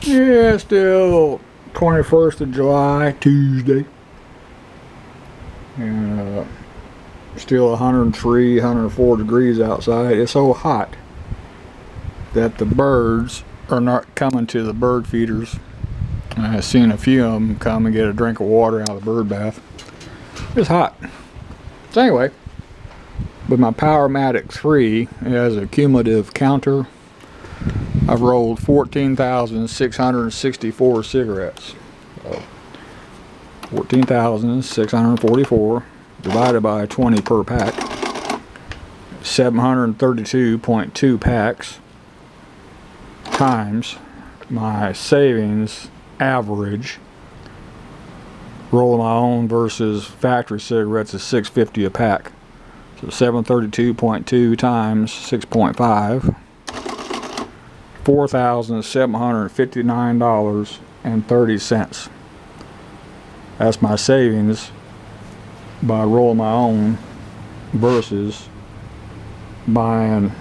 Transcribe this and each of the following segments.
Yeah, still 21st of July, Tuesday. And still 103, 104 degrees outside. It's so hot that the birds are not coming to the bird feeders. I've seen a few of them come and get a drink of water out of the bird bath. It's hot. So anyway, with my Powermatic 3 as a cumulative counter, I've rolled 14,664 cigarettes. So 14,644 divided by 20 per pack, 732.2 packs times my savings average rolling my own versus factory cigarettes is $6.50 a pack. So 732.2 times 6.5, $4,759.30. That's my savings by rolling my own versus buying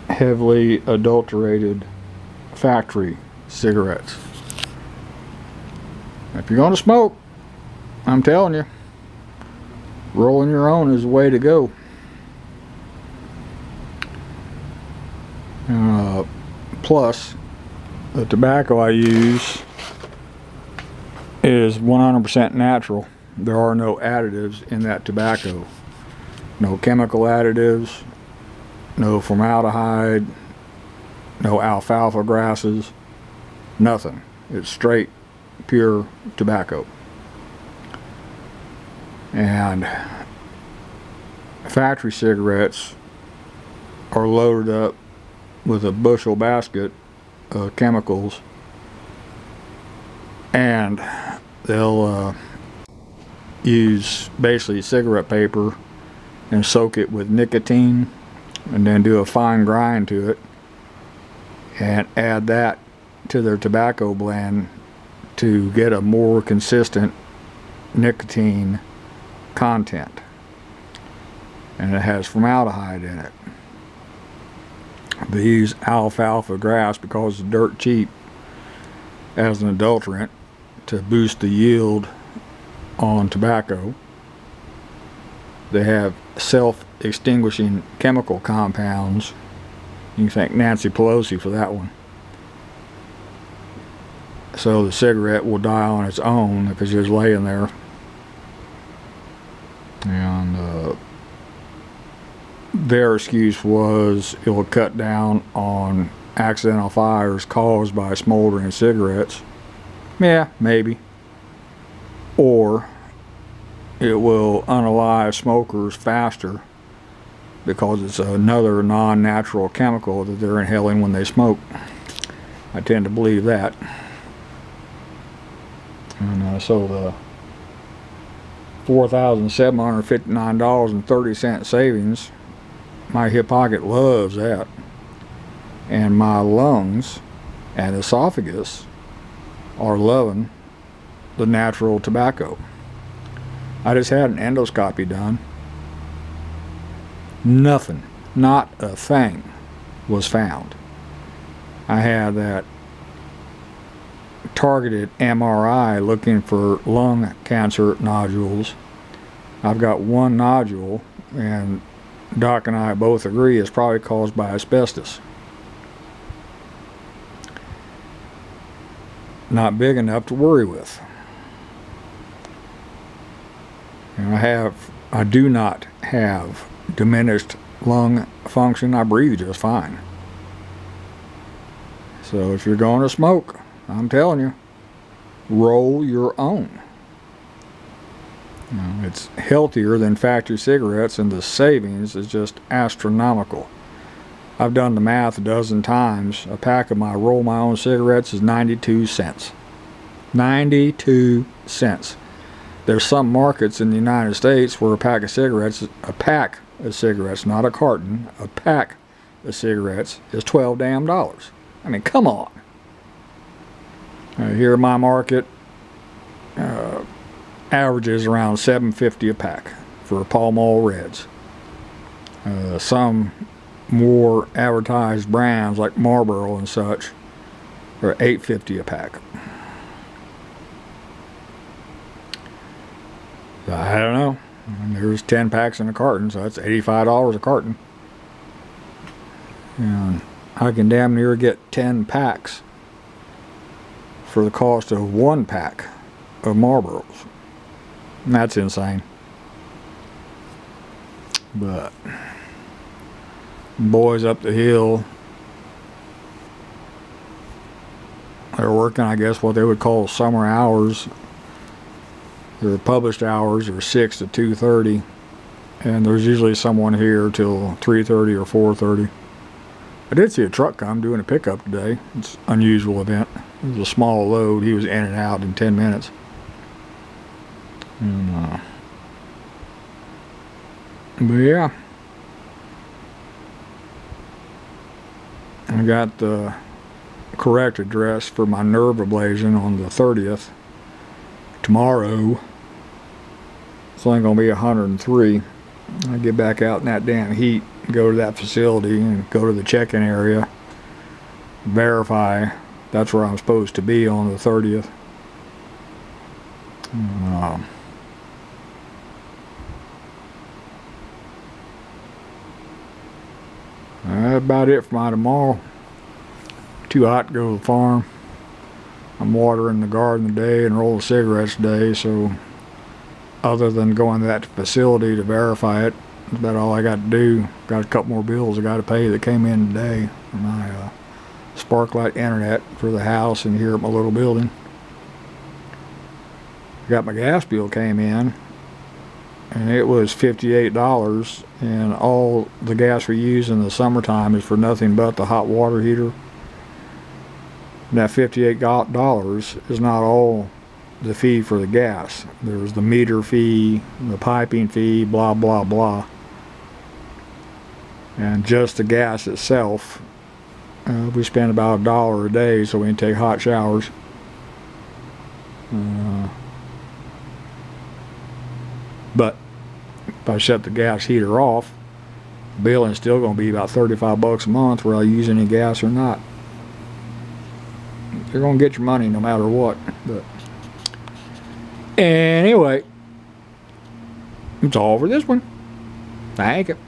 heavily adulterated factory cigarettes. If you're going to smoke, I'm telling you, rolling your own is the way to go. Plus, the tobacco I use is 100% natural. There are no additives in that tobacco. No chemical additives, no formaldehyde, no alfalfa grasses, nothing. It's straight, pure tobacco. And factory cigarettes are loaded up with a bushel basket of chemicals, and they'll use basically cigarette paper and soak it with nicotine and then do a fine grind to it and add that to their tobacco blend to get a more consistent nicotine content. And it has formaldehyde in it. They use alfalfa grass because it's dirt cheap as an adulterant to boost the yield on tobacco. They have self-extinguishing chemical compounds. You can thank Nancy Pelosi for that one. So the cigarette will die on its own if it's just laying there. And their excuse was it will cut down on accidental fires caused by smoldering cigarettes. Yeah, maybe. Or it will unalive smokers faster because it's another non-natural chemical that they're inhaling when they smoke. I tend to believe that. And so the $4,759.30 savings, my hip pocket loves that. And my lungs and esophagus are loving the natural tobacco. I just had an endoscopy done. Nothing, not a thing was found. I had that targeted MRI looking for lung cancer nodules. I've got one nodule, and Doc and I both agree it's probably caused by asbestos. Not big enough to worry with. And I do not have diminished lung function. I breathe just fine. So if you're going to smoke, I'm telling you, roll your own. It's healthier than factory cigarettes, and the savings is just astronomical. I've done the math a dozen times. A pack of my roll my own cigarettes is 92 cents. 92 cents. There's some markets in the United States where a pack of cigarettes, not a carton, a pack of cigarettes is $12 damn. I mean, come on. Here in my market, averages around $7.50 a pack for Pall Mall Reds. Some more advertised brands like Marlboro and such or $8.50 a pack. So I don't know. And there's 10 packs in a carton, so that's $85 a carton. And I can damn near get 10 packs for the cost of 1 pack of Marlboros. And that's insane. But boys up the hill, they're working, I guess, what they would call summer hours. Their published hours are 6 to 2:30, and there's usually someone here till 3:30 or 4:30. I did see a truck come doing a pickup today. It's an unusual event. It was a small load. He was in and out in 10 minutes. And, but yeah, I got the correct address for my nerve ablation on the 30th. Tomorrow, it's only going to be 103. I get back out in that damn heat, go to that facility and go to the check-in area, verify that's where I'm supposed to be on the 30th. That's about it for my tomorrow. Too hot to go to the farm. I'm watering the garden today and rolling cigarettes today, so other than going to that facility to verify it, that's about all I got to do. Got a couple more bills I got to pay that came in today for my Sparklight internet for the house and here at my little building. Got my gas bill came in, and it was $58, and all the gas we use in the summertime is for nothing but the hot water heater. And that $58 is not all the fee for the gas. There's the meter fee, the piping fee, blah blah blah, and just the gas itself, we spend about $1 a day so we can take hot showers. But if I shut the gas heater off, the bill is still going to be about $35 a month whether I use any gas or not. You're going to get your money no matter what. But anyway, that's all for this one. Thank you.